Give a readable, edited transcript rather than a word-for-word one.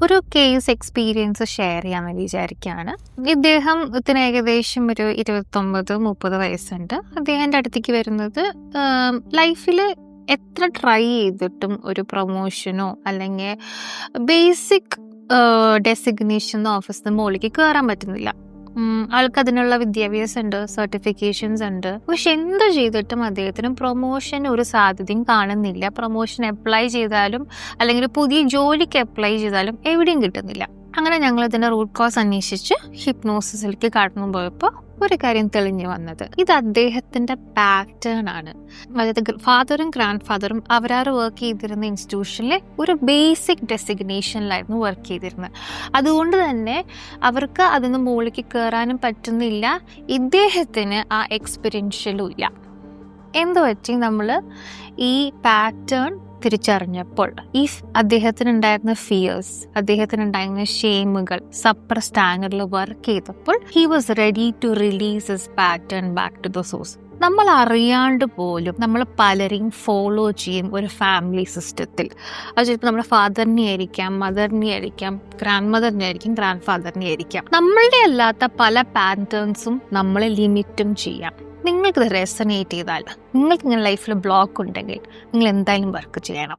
ഒരു case experience share ചെയ്യാമെന്ന് വിചാരിക്കുകയാണ്. ഇദ്ദേഹത്തിന് ഏകദേശം ഒരു 29-30 വയസ്സുണ്ട്. അദ്ദേഹത്തിൻ്റെ അടുത്തേക്ക് വരുന്നത് ലൈഫിൽ എത്ര ട്രൈ ചെയ്തിട്ടും ഒരു പ്രൊമോഷനോ അല്ലെങ്കിൽ ബേസിക് ഡെസിഗ്നേഷൻ ഓഫീസിന് മുകളിലേക്ക് കയറാൻ പറ്റുന്നില്ല. ആൾക്ക് അതിനുള്ള വിദ്യാഭ്യാസം ഉണ്ട്, സർട്ടിഫിക്കേഷൻസ് ഉണ്ട്. പക്ഷെ എന്ത് ചെയ്തിട്ടും അദ്ദേഹത്തിന് പ്രൊമോഷൻ ഒരു സാധ്യതയും കാണുന്നില്ല. പ്രൊമോഷൻ അപ്ലൈ ചെയ്താലും അല്ലെങ്കിൽ പുതിയ ജോലിക്ക് അപ്ലൈ ചെയ്താലും എവിടെയും കിട്ടുന്നില്ല. അങ്ങനെ ഞങ്ങൾ ഇതിൻ്റെ റൂട്ട് കോസ് അന്വേഷിച്ച് ഹിപ്നോസിസിലേക്ക് കടന്നു പോയപ്പോൾ ഒരു കാര്യം തെളിഞ്ഞു വന്നത്, ഇത് അദ്ദേഹത്തിൻ്റെ പാറ്റേൺ ആണ്. അതായത് ഫാദറും ഗ്രാൻഡ് ഫാദറും അവരാറ് വർക്ക് ചെയ്തിരുന്ന ഇൻസ്റ്റിറ്റ്യൂഷനിലെ ഒരു ബേസിക് ഡെസിഗ്നേഷനിലായിരുന്നു വർക്ക് ചെയ്തിരുന്നത്. അതുകൊണ്ട് തന്നെ അവർക്ക് അതിന് മുകളിലേക്ക് കയറാനും പറ്റുന്നില്ല. ഇദ്ദേഹത്തിന് ആ എക്സ്പീരിയൻഷ്യലും ഇല്ല. എന്ത് പറ്റി? നമ്മൾ ഈ പാറ്റേൺ തിരിച്ചറിഞ്ഞപ്പോൾ അദ്ദേഹത്തിനുണ്ടായിരുന്ന ഫിയേഴ്സ്, അദ്ദേഹത്തിനുണ്ടായിരുന്ന ഷെയിമുകൾ സപ്രസ് സ്റ്റാൻഡേർഡിൽ വർക്ക് ചെയ്തപ്പോൾ he was ready to release his pattern back to the source. നമ്മൾ അറിയാണ്ട് പോലും നമ്മൾ പലരെയും ഫോളോ ചെയ്യും ഒരു ഫാമിലി സിസ്റ്റത്തിൽ. അത് ചിലപ്പോൾ നമ്മുടെ ഫാദറിനെ ആയിരിക്കാം, മദറിനെ ആയിരിക്കാം, ഗ്രാൻഡ് മദറിനെ ആയിരിക്കും, ഗ്രാൻഡ് ഫാദറിനെ ആയിരിക്കാം. നമ്മളുടെ അല്ലാത്ത പല പാറ്റേൺസും നമ്മളെ ലിമിറ്റും ചെയ്യാം. നിങ്ങൾക്കിത് റെസനേറ്റ് ചെയ്താൽ, നിങ്ങൾക്ക് ഇങ്ങനെ ലൈഫിൽ ബ്ലോക്ക് ഉണ്ടെങ്കിൽ നിങ്ങൾ എന്തായാലും വർക്ക് ചെയ്യണം.